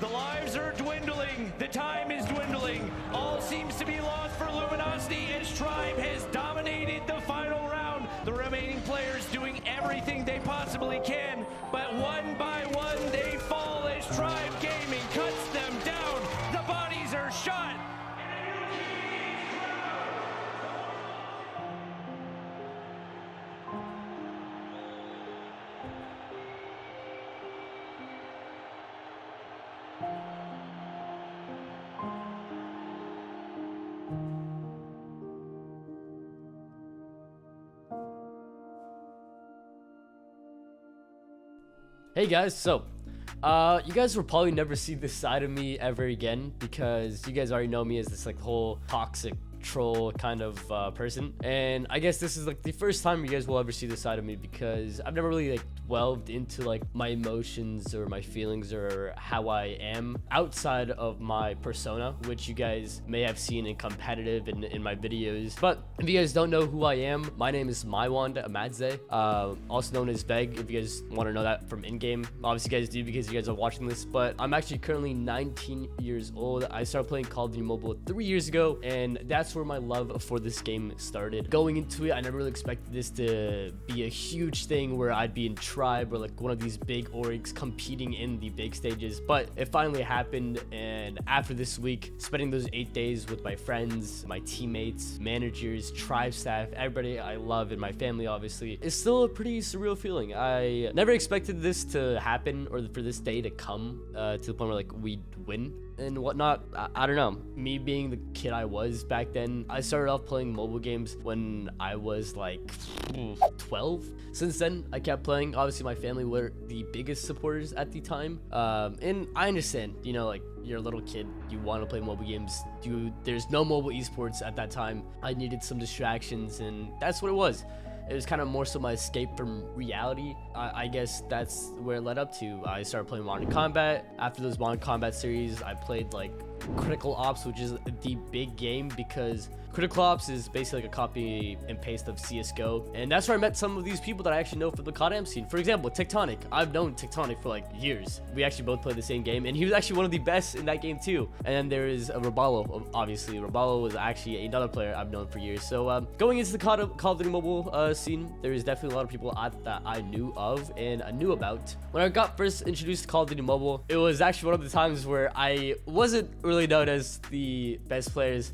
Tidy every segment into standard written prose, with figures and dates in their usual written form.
The lives are dwindling. The time is dwindling. All seems to be lost for Luminosity as Tribe has dominated the final round. The remaining players doing everything they possibly can, but one by one they fall as Tribe Gaming cuts them down. The bodies are shot. Hey guys, so you guys will probably never see this side of me ever again because you guys already know me as this like whole toxic troll kind of person, and I guess this is like the first time you guys will ever see this side of me because I've never really like delved into like my emotions or my feelings or how I am outside of my persona, which you guys may have seen in competitive and in my videos. But if you guys don't know who I am, my name is Maiwand Amadze, also known as Veg, if you guys want to know that from in-game. Obviously you guys do because you guys are watching this, but I'm actually currently 19 years old. I started playing COD Mobile 3 years ago, and that's where my love for this game started. Going into it, I never really expected this to be a huge thing where I'd be in Tribe or like one of these big orgs competing in the big stages, but it finally happened. And after this week, spending those 8 days with my friends, my teammates, managers, Tribe staff, everybody I love, and my family obviously, it's still a pretty surreal feeling. I never expected this to happen or for this day to come to the point where like we'd win and whatnot. I don't know, me being the kid I was back then, I started off playing mobile games when I was like 12. Since then I kept playing. Obviously my family were the biggest supporters at the time, and I understand, you know, like you're a little kid, you want to play mobile games, there's no mobile esports at that time. I needed some distractions, and that's what it was. It was kind of more so my escape from reality. I guess that's where it led up to. I started playing Modern Combat. After those Modern Combat series, I played like Critical Ops, which is the big game because Critical Ops is basically like a copy and paste of CSGO, and that's where I met some of these people that I actually know from the CODM scene. For example, Tectonic. I've known Tectonic for like years. We actually both played the same game, and he was actually one of the best in that game too. And then there is Robalo, obviously. Robalo was actually another player I've known for years. So going into the Call of Duty Mobile scene, there is definitely a lot of people that I knew of and I knew about. When I got first introduced to Call of Duty Mobile, it was actually one of the times where I wasn't really known as the best players.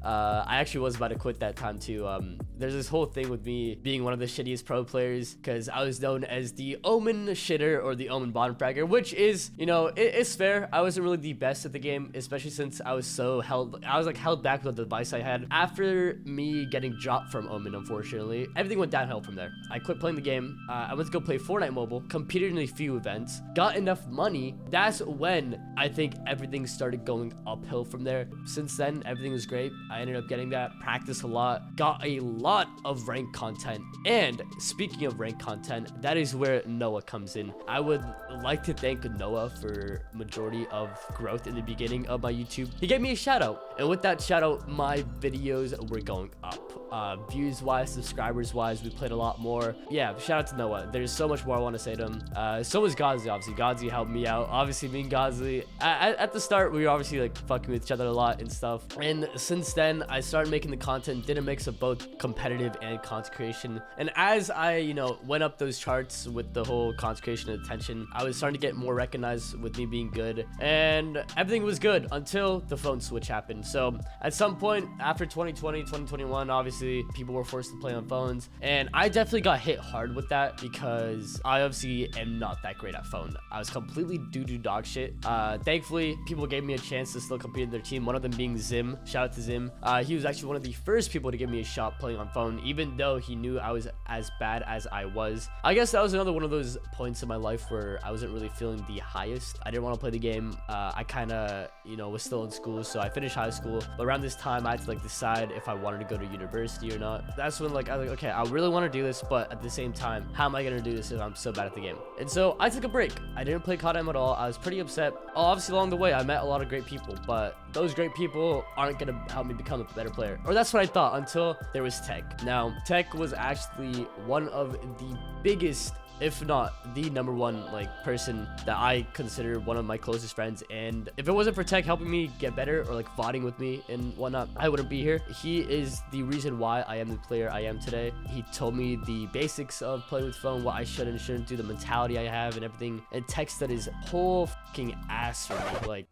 I actually was about to quit that time too. There's this whole thing with me being one of the shittiest pro players because I was known as the Omen shitter or the Omen bottom fragger, which is, you know, it's fair. I wasn't really the best at the game, especially since I was held back with the device I had. After me getting dropped from Omen, unfortunately, everything went downhill from there. I quit playing the game. I went to go play Fortnite Mobile, competed in a few events, got enough money. That's when I think everything started going uphill from there. Since then, everything was great. I ended up getting that, practiced a lot, got a lot of ranked content. And speaking of ranked content, that is where Noah comes in. I would like to thank Noah for majority of growth in the beginning of my YouTube. He gave me a shout out, and with that shout out, my videos were going up. Views wise, subscribers wise, we played a lot more. Yeah, shout out to Noah. There's so much more I want to say to him. So was Godzi, obviously. Godzi helped me out. Obviously, me and Godzi, at the start, we were obviously like fucking with each other a lot and stuff. And since then, I started making the content, did a mix of both competitive and content creation. And as I, you know, went up those charts with the whole content creation and attention, I was starting to get more recognized with me being good. And everything was good until the phone switch happened. So at some point after 2020, 2021, obviously, people were forced to play on phones, and I definitely got hit hard with that because I obviously am not that great at phone. I was completely doo-doo dog shit. Thankfully, people gave me a chance to still compete in their team, one of them being Zim. Shout out to Zim. He was actually one of the first people to give me a shot playing on phone, even though he knew I was as bad as I was. I guess that was another one of those points in my life where I wasn't really feeling the highest. I didn't want to play the game. I kind of, you know, was still in school, so I finished high school. But around this time, I had to like decide if I wanted to go to university or not. That's when like I was like, okay, I really want to do this, but at the same time, how am I gonna do this if I'm so bad at the game? And so I took a break. I didn't play CODM at all. I was pretty upset. Obviously along the way I met a lot of great people, but those great people aren't gonna help me become a better player, or that's what I thought until there was Tech. Now Tech was actually one of the biggest if not the number one like person that I consider one of my closest friends. And if it wasn't for Tech helping me get better or like voting with me and whatnot, I wouldn't be here. He is the reason why I am the player I am today. He told me the basics of playing with phone, what I should and shouldn't do, the mentality I have and everything, and Tech stood his whole fucking ass for me. Like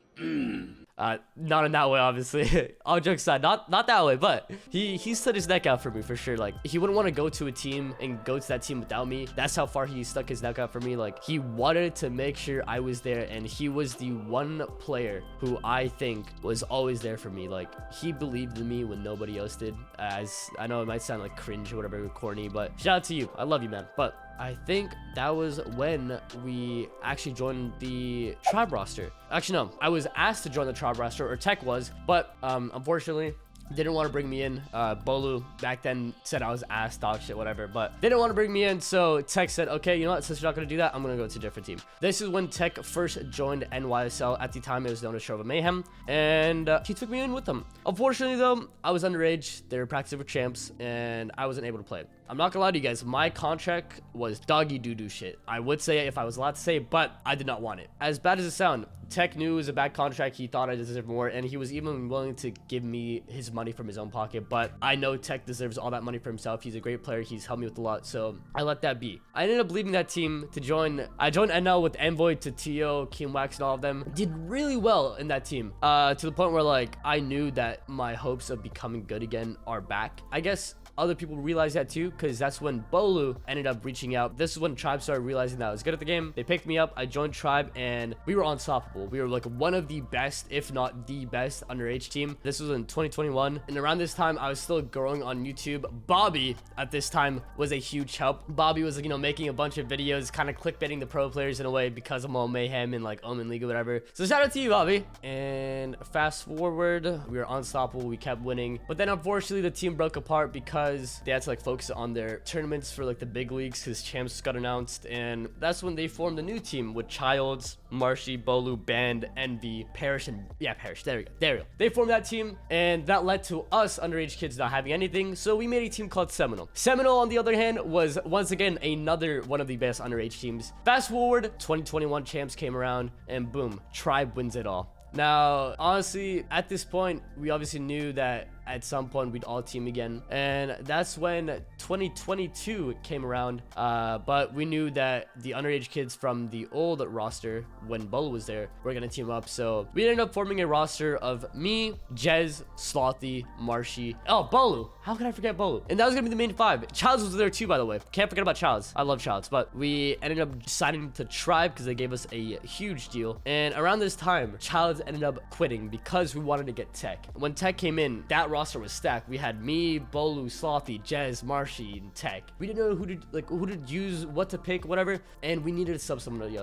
not in that way, obviously. All jokes aside, not that way, but he stood his neck out for me for sure. Like, he wouldn't want to go to a team and go to that team without me. That's how far he stuck his neck out for me. Like, he wanted to make sure I was there, and he was the one player who I think was always there for me. Like, he believed in me when nobody else did. As I know it might sound like cringe or whatever, corny, but shout out to you. I love you, man. But I think that was when we actually joined the tribe roster. Actually, no, I was asked to join the tribe roster, or Tech was, but unfortunately, didn't want to bring me in. Bolu back then said I was ass, dog shit, whatever, but they didn't want to bring me in. So Tech said, okay, you know what, since you're not going to do that, I'm going to go to a different team. This is when Tech first joined NYSL. At the time, it was known as Show of Mayhem, and he took me in with them. Unfortunately, though, I was underage. They were practicing for champs, and I wasn't able to play. I'm not gonna lie to you guys, my contract was doggy doo-doo shit. I would say it if I was allowed to say it, but I did not want it. As bad as it sounds, Tech knew it was a bad contract. He thought I deserved more, and he was even willing to give me his money from his own pocket. But I know Tech deserves all that money for himself. He's a great player. He's helped me with a lot, so I let that be. I ended up leaving that team to join. I joined NL with Envoy, Tatio, King Wax, and all of them. Did really well in that team, to the point where like I knew that my hopes of becoming good again are back. I guess other people realized that too, because that's when Bolu ended up reaching out. This is when Tribe started realizing that I was good at the game. They picked me up. I joined Tribe, and we were unstoppable. We were like one of the best, if not the best, underage team. This was in 2021, and around this time, I was still growing on YouTube. Bobby, at this time, was a huge help. Bobby was, like, you know, making a bunch of videos, kind of clickbaiting the pro players in a way because of Mayhem and like Omen League or whatever. So shout out to you, Bobby. And fast forward, we were unstoppable. We kept winning, but then unfortunately, the team broke apart because they had to like focus on their tournaments for like the big leagues because champs got announced, and that's when they formed a new team with Childs, Marshy, Bolu, Band, Envy, Parrish, and Parrish. There we go. They formed that team, and that led to us underage kids not having anything. So we made a team called Seminole. Seminole, on the other hand, was once again another one of the best underage teams. Fast forward, 2021 champs came around, and boom, Tribe wins it all. Now, honestly, at this point, we obviously knew that at some point we'd all team again, and that's when 2022 came around, but we knew that the underage kids from the old roster when Bolo was there were gonna team up. So we ended up forming a roster of me, Jez, Slothy, Marshy, Bolu. How could I forget Bolu? And that was gonna be the main five. Childs was there too, by the way. Can't forget about Childs. I love Childs. But we ended up signing to Tribe because they gave us a huge deal, and around this time Childs ended up quitting because we wanted to get Tech. When Tech came in, that roster was stacked. We had me, Bolu, Slothy, Jez, Marshy, and Tech. We didn't know who to use, what to pick, whatever, and we needed to sub somebody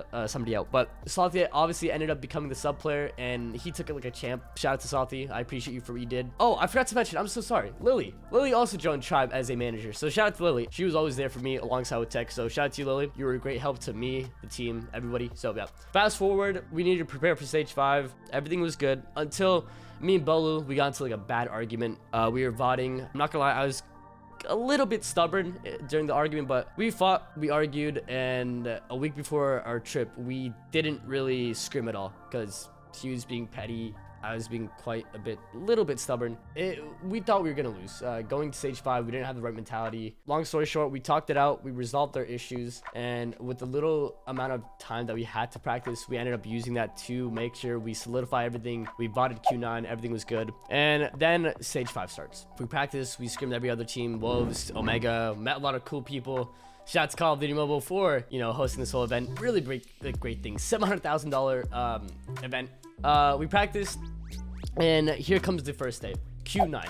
out. But Slothy obviously ended up becoming the sub player, and he took it like a champ. Shout out to Slothy. I appreciate you for what you did. Oh, I forgot to mention, I'm so sorry, Lily also joined Tribe as a manager, so shout out to Lily. She was always there for me alongside with Tech, so shout out to you, Lily. You were a great help to me, the team, everybody. So yeah, fast forward, we needed to prepare for stage 5. Everything was good until me and Bolu, we got into like a bad argument. We were voting. I'm not gonna lie, I was a little bit stubborn during the argument, but we fought, we argued, and a week before our trip, we didn't really scrim at all because he was being petty. I was being little bit stubborn. We thought we were gonna lose. Going to stage 5, we didn't have the right mentality. Long story short, we talked it out, we resolved our issues, and with the little amount of time that we had to practice, we ended up using that to make sure we solidify everything. We botted Q9, everything was good. And then stage 5 starts. We practiced, we scrimmed every other team, Wolves, Omega, met a lot of cool people. Shout out to COD Mobile for, hosting this whole event. Really great thing. $700,000 event. We practiced, and here comes the first day, Q9.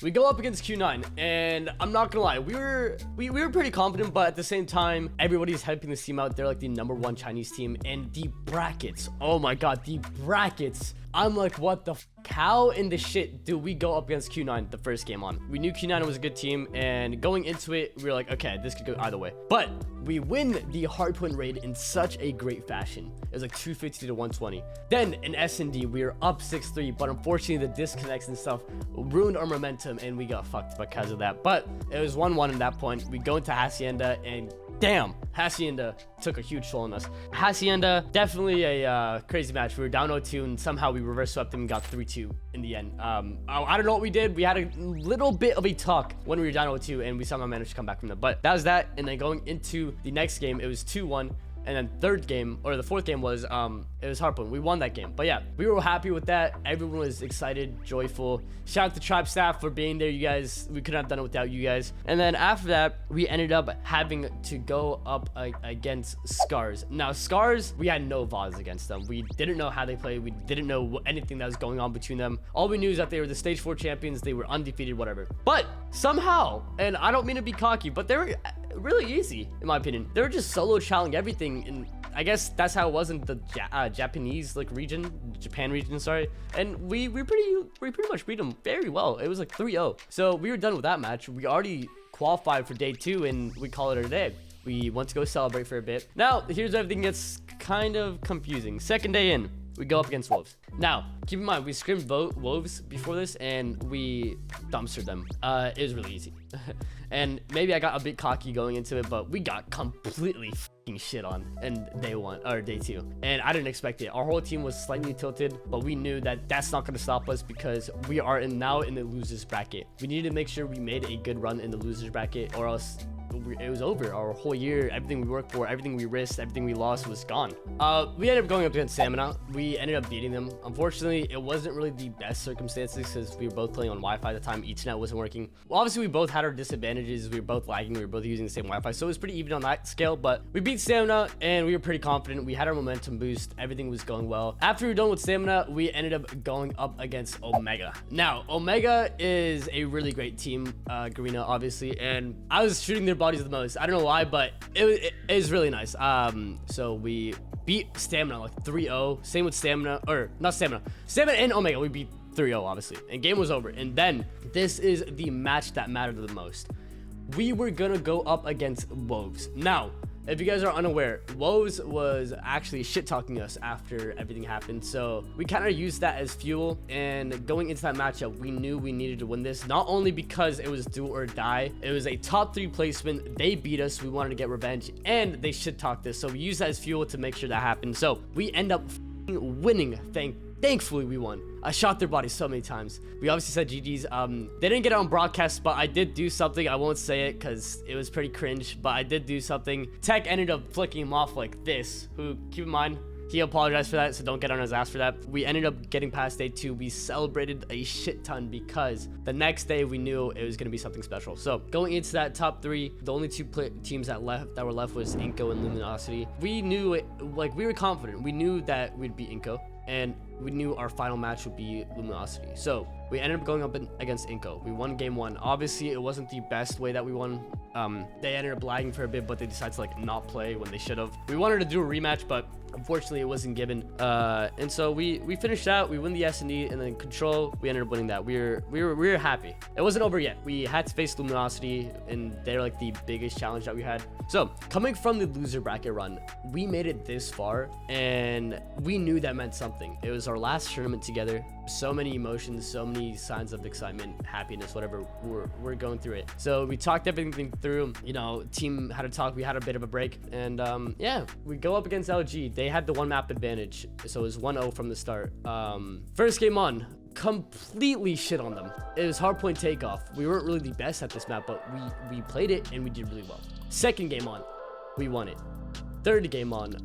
We go up against Q9, and I'm not gonna lie, we were pretty confident, but at the same time, everybody's helping this team out. They're like the #1 Chinese team, and the brackets, oh my god, the brackets. I'm like, what the f? How in the shit do we go up against Q9 the first game on? We knew Q9 was a good team, and going into it, we were like, okay, this could go either way. But we win the hardpoint raid in such a great fashion. It was like 250 to 120. Then in S&D, we were up 6-3, but unfortunately the disconnects and stuff ruined our momentum, and we got fucked because of that. But it was 1-1 at that point. We go into Hacienda, and damn, Hacienda took a huge toll on us. Hacienda, definitely a crazy match. We were down 0-2 and somehow we reverse swept them and got 3-2 in the end. I don't know what we did. We had a little bit of a tuck when we were down 0-2 and we somehow managed to come back from that. But that was that. And then going into the next game, it was 2-1. And then third game, or the fourth game was, it was Harpoon. We won that game. But yeah, we were happy with that. Everyone was excited, joyful. Shout out to Tribe staff for being there, you guys. We couldn't have done it without you guys. And then after that, we ended up having to go up against Scars. Now, Scars, we had no VODs against them. We didn't know how they played. We didn't know anything that was going on between them. All we knew is that they were the stage 4 champions. They were undefeated, whatever. But somehow, and I don't mean to be cocky, but they were really easy, in my opinion. They were just solo challenging everything, and I guess that's how it was in the Japan region, sorry. And we pretty much beat them very well. It was like 3-0. So we were done with that match. We already qualified for day 2, and we call it a day. We went to go celebrate for a bit. Now, here's where everything gets kind of confusing. Second day in, we go up against Wolves. Now, keep in mind, we scrimmed Wolves before this, and we dumpstered them. It was really easy. And maybe I got a bit cocky going into it, but we got completely fucking shit on in day 1 or day 2, and I didn't expect it. Our whole team was slightly tilted, but we knew that that's not going to stop us because we are now in the losers bracket. We needed to make sure we made a good run in the losers bracket, or else it was over. Our whole year, everything we worked for, everything we risked, everything we lost was gone. We ended up going up against Stamina. We ended up beating them. Unfortunately, it wasn't really the best circumstances because we were both playing on Wi-Fi at the time. Each net wasn't working. Well, obviously, we both had our disadvantages. We were both lagging. We were both using the same Wi-Fi, so it was pretty even on that scale. But we beat Stamina, and we were pretty confident. We had our momentum boost. Everything was going well. After we were done with Stamina, we ended up going up against Omega. Now, Omega is a really great team, Garena, obviously, and I was shooting their bodies the most. I don't know why, but it was really nice. So we beat Stamina like 3-0. Same with Stamina, or not Stamina and Omega. We beat 3-0, obviously, and game was over. And then this is the match that mattered the most. We were gonna go up against Wolves. Now, if you guys are unaware, Wolves was actually shit talking us after everything happened, so we kind of used that as fuel. And going into that matchup, we knew we needed to win this, not only because it was do or die. It was a top 3 placement. They beat us. We wanted to get revenge, and they shit talked us, so we used that as fuel to make sure that happened. So we end up winning. Thankfully, we won. I shot their bodies so many times. We obviously said GG's. They didn't get it on broadcast, but I did do something. I won't say it because it was pretty cringe, but I did do something. Tech ended up flicking him off like this, who, keep in mind, he apologized for that, so don't get on his ass for that. We ended up getting past day 2. We celebrated a shit ton because the next day we knew it was going to be something special. So going into that top 3, the only 2 teams that were left was Inco and Luminosity. We knew it, like, we were confident. We knew that we'd beat Inco, and we knew our final match would be Luminosity. So we ended up going up against Inco. We won game 1. Obviously, it wasn't the best way that we won. They ended up lagging for a bit, but they decided to like not play when they should have. We wanted to do a rematch, but unfortunately, it wasn't given. And so we finished out. We win the S&D, and then Control, we ended up winning that. We were happy. It wasn't over yet. We had to face Luminosity, and they're like the biggest challenge that we had. So coming from the loser bracket run, we made it this far, and we knew that meant something. It was our last tournament together. So many emotions, so many signs of excitement, happiness, whatever. We're going through it. So we talked everything through. You know, team had a talk. We had a bit of a break, and yeah, we go up against LG. They had the 1 map advantage, so it was 1-0 from the start. First game on, completely shit on them. It was hardpoint takeoff. We weren't really the best at this map, but we played it and we did really well. Second game on, we won it. Third game on,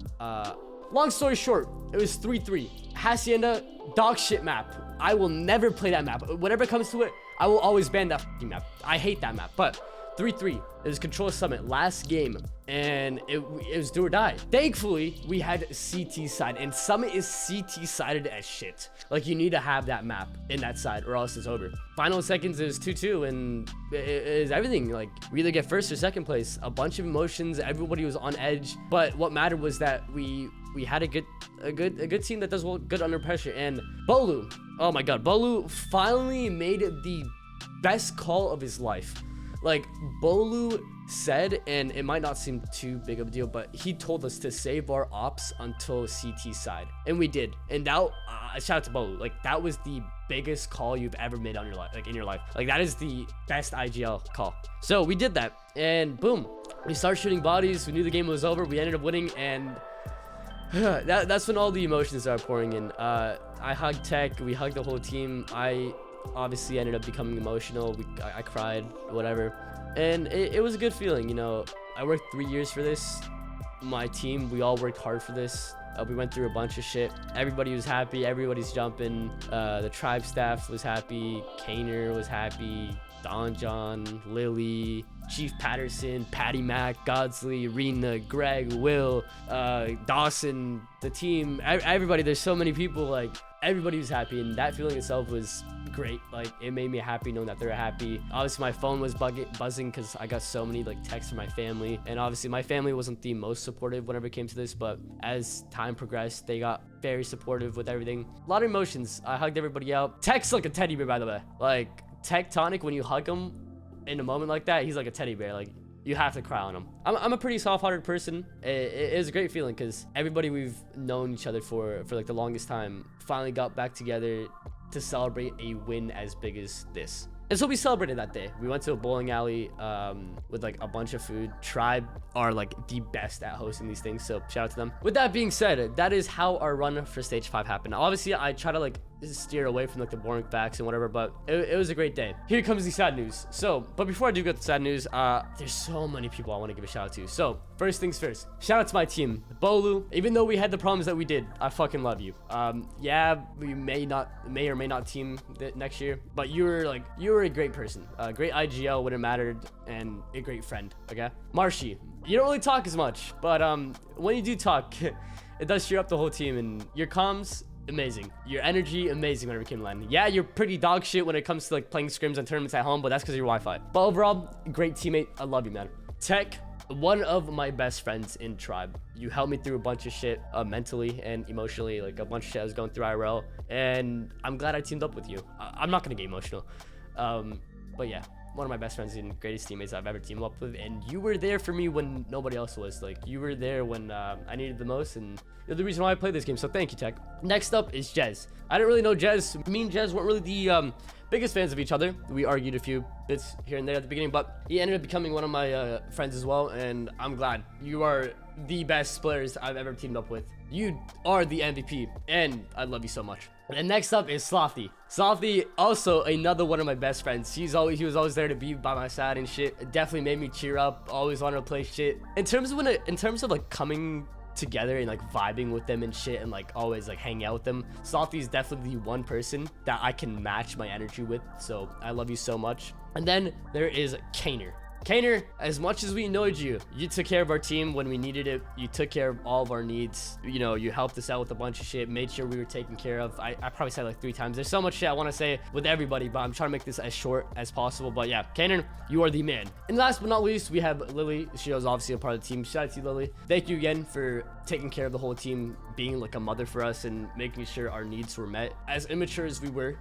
long story short, it was 3-3. Hacienda, dog shit map. I will never play that map. Whenever it comes to it, I will always ban that fucking map. I hate that map. But 3-3. It was Control Summit last game, and it was do or die. Thankfully, we had CT side, and Summit is CT sided as shit. Like, you need to have that map in that side, or else it's over. Final seconds is 2-2, and it is everything. Like, we either get first or second place. A bunch of emotions. Everybody was on edge, but what mattered was that we had a good team that does well, good under pressure. And Bolu, oh my god, Bolu finally made it the best call of his life. Like, Bolu said, and it might not seem too big of a deal, but he told us to save our ops until CT side, and we did. And that shout out to Bolu, like that was the biggest call you've ever made on your life, like in your life. Like that is the best IGL call. So we did that, and boom, we started shooting bodies. We knew the game was over. We ended up winning, and that's when all the emotions started pouring in. I hugged Tech. We hugged the whole team. I obviously ended up becoming emotional. I cried, whatever, and it was a good feeling. You know, I worked 3 years for this. My team, we all worked hard for this. We went through a bunch of shit. Everybody was happy. Everybody's jumping. The tribe staff was happy. Kaner was happy. Don John, Lily, Chief Patterson, Patty Mac, Godsley, Rena, Greg, Will, Dawson, the team, everybody. There's so many people. Like everybody was happy, and that feeling itself was great. Like it made me happy knowing that they're happy. Obviously my phone was buzzing because I got so many like texts from my family, and obviously my family wasn't the most supportive whenever it came to this, but as time progressed they got very supportive with everything. A lot of emotions. I hugged everybody out. Tech's like a teddy bear, by the way. Like Tectonic, when you hug him in a moment like that, he's like a teddy bear. Like you have to cry on him. I'm a pretty soft-hearted person. It is a great feeling because everybody we've known each other for like the longest time finally got back together to celebrate a win as big as this. And so we celebrated that day. We went to a bowling alley with like a bunch of food. Tribe are like the best at hosting these things, so shout out to them. With that being said, that is how our run for stage 5 happened. Obviously I try to like steer away from like the boring facts and whatever, but it was a great day. Here comes the sad news. So but before I do get the sad news, there's so many people I want to give a shout out to. So first things first, shout out to my team. Bolu, even though we had the problems that we did, I fucking love you. Yeah, we may or may not team next year, but you were a great person, a great IGL when it mattered, and a great friend. Okay, Marshy, you don't really talk as much, but when you do talk, it does cheer up the whole team. And your comms, amazing. Your energy, amazing whenever it came to LAN. Yeah, you're pretty dog shit when it comes to like playing scrims and tournaments at home, but that's because of your Wi-Fi. But overall, great teammate. I love you, man. Tech, one of my best friends in Tribe. You helped me through a bunch of shit mentally and emotionally, like a bunch of shit I was going through IRL, and I'm glad I teamed up with you. I'm not gonna get emotional, but yeah, one of my best friends and greatest teammates I've ever teamed up with, and you were there for me when nobody else was. Like you were there when I needed the most, and you're the reason why I played this game, so thank you, Tech. Next up is Jez. I didn't really know Jez. Me and Jez weren't really the biggest fans of each other. We argued a few bits here and there at the beginning, but he ended up becoming one of my friends as well, and I'm glad. You are the best players I've ever teamed up with. You are the MVP, and I love you so much. And next up is Slothy. Slothy, also another one of my best friends. He was always there to be by my side and shit. It definitely made me cheer up. Always wanted to play shit. In terms of like coming together and like vibing with them and shit, and like always like hanging out with them, Slothy is definitely the one person that I can match my energy with. So I love you so much. And then there is Kaner. Kaner, as much as we annoyed you, you took care of our team when we needed it. You took care of all of our needs. You know, you helped us out with a bunch of shit, made sure we were taken care of. I probably said it like 3 times. There's so much shit I want to say with everybody, but I'm trying to make this as short as possible. But yeah, Kaner, you are the man. And last but not least, we have Lily. She was obviously a part of the team. Shout out to you, Lily. Thank you again for taking care of the whole team, being like a mother for us and making sure our needs were met. As immature as we were,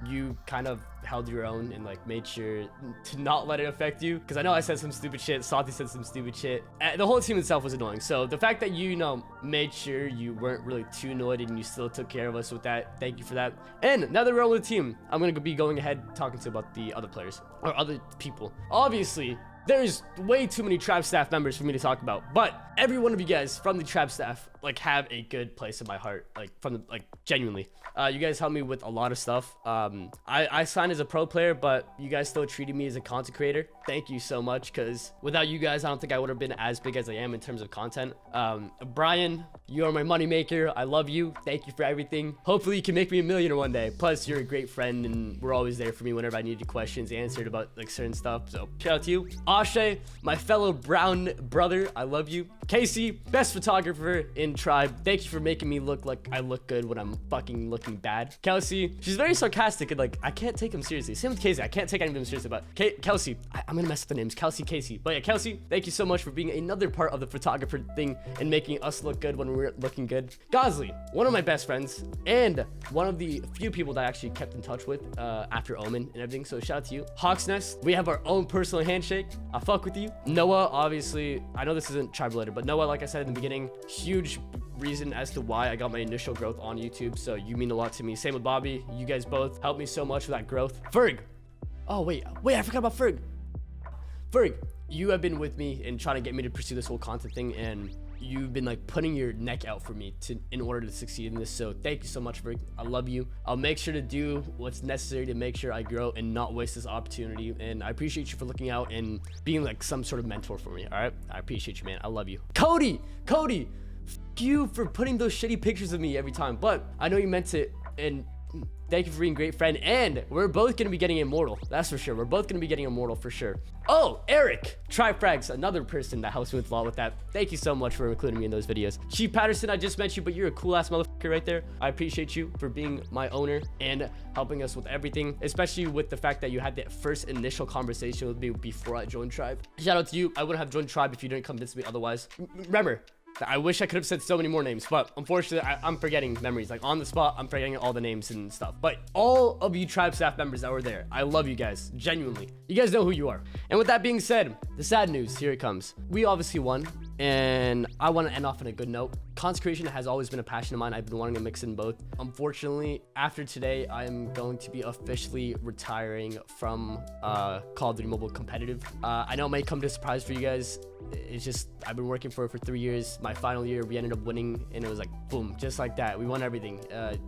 you kind of held your own and like made sure to not let it affect you, because I know I said some stupid shit, Salty said some stupid shit, the whole team itself was annoying. So the fact that you know made sure you weren't really too annoyed and you still took care of us with that, thank you for that. And now that we're on with the team, I'm gonna be going ahead talking to about the other players or other people. Obviously there's way too many Trap staff members for me to talk about, but every one of you guys from the Trap staff like have a good place in my heart, like from the, like genuinely. You guys helped me with a lot of stuff. I signed as a pro player, but you guys still treated me as a content creator. Thank you so much, because without you guys, I don't think I would have been as big as I am in terms of content. Brian, you are my moneymaker. I love you. Thank you for everything. Hopefully you can make me a millionaire one day. Plus, you're a great friend, and we're always there for me whenever I needed questions answered about like certain stuff. So shout out to you. Ashe, my fellow brown brother, I love you. Casey, best photographer in Tribe. Thank you for making me look like I look good when I'm fucking looking bad. Kelsey, she's very sarcastic and like, I can't take him seriously. Same with Casey, I can't take any of them seriously, but Kelsey, I'm gonna mess up the names. Kelsey, Casey. But yeah, Kelsey, thank you so much for being another part of the photographer thing and making us look good when we're looking good. Gosley, one of my best friends and one of the few people that I actually kept in touch with after Omen and everything. So shout out to you. Hawk's Nest, we have our own personal handshake. I fuck with you. Noah, obviously, I know this isn't Tribe related, but Noah, like I said in the beginning, huge reason as to why I got my initial growth on YouTube. So you mean a lot to me. Same with Bobby. You guys both helped me so much with that growth. Ferg. Oh, wait, I forgot about Ferg. Ferg, you have been with me in trying to get me to pursue this whole content thing, and you've been like putting your neck out for me in order to succeed in this. So thank you so much, Ferg. I love you. I'll make sure to do what's necessary to make sure I grow and not waste this opportunity. And I appreciate you for looking out and being like some sort of mentor for me. All right, I appreciate you, man. I love you. Cody, fuck you for putting those shitty pictures of me every time, but I know you meant it, and thank you for being a great friend. And we're both gonna be getting immortal, that's for sure. We're both gonna be getting immortal for sure. Oh, Eric, Frags, another person that helps me with a lot with that. Thank you so much for including me in those videos. Chief Patterson, I just met you, but you're a cool ass motherfucker right there. I appreciate you for being my owner and helping us with everything, especially with the fact that you had that first initial conversation with me before I joined Tribe. Shout out to you. I wouldn't have joined Tribe if you didn't convince me otherwise. Remember, I wish I could have said so many more names, but unfortunately, I'm forgetting memories. Like on the spot, I'm forgetting all the names and stuff. But all of you Tribe staff members that were there, I love you guys, genuinely. You guys know who you are. And with that being said, the sad news, here it comes. We obviously won, and I want to end off on a good note. Consecration has always been a passion of mine. I've been wanting to mix in both. Unfortunately, after today, I am going to be officially retiring from Call of Duty Mobile competitive. I know it might come to a surprise for you guys. It's just, I've been working for it for 3 years. My final year, we ended up winning, and it was like, boom, just like that. We won everything.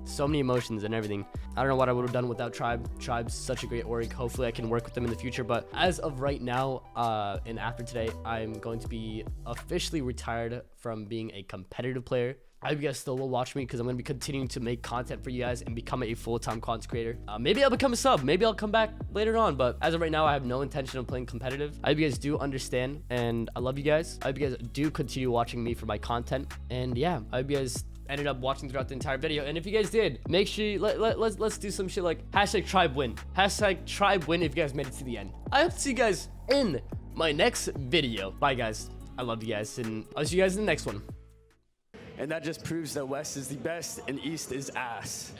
So many emotions and everything. I don't know what I would have done without Tribe. Tribe's such a great org. Hopefully, I can work with them in the future. But as of right now, and after today, I'm going to be officially retired from being a competitive player. I hope you guys still will watch me because I'm going to be continuing to make content for you guys and become a full-time content creator. Maybe I'll become a sub. Maybe I'll come back later on. But as of right now, I have no intention of playing competitive. I hope you guys do understand, and I love you guys. I hope you guys do continue watching me for my content. And yeah, I hope you guys ended up watching throughout the entire video. And if you guys did, make sure you, let's do some shit like #TribeWin. #TribeWin if you guys made it to the end. I hope to see you guys in my next video. Bye, guys. I love you guys, and I'll see you guys in the next one. And that just proves that West is the best and East is ass.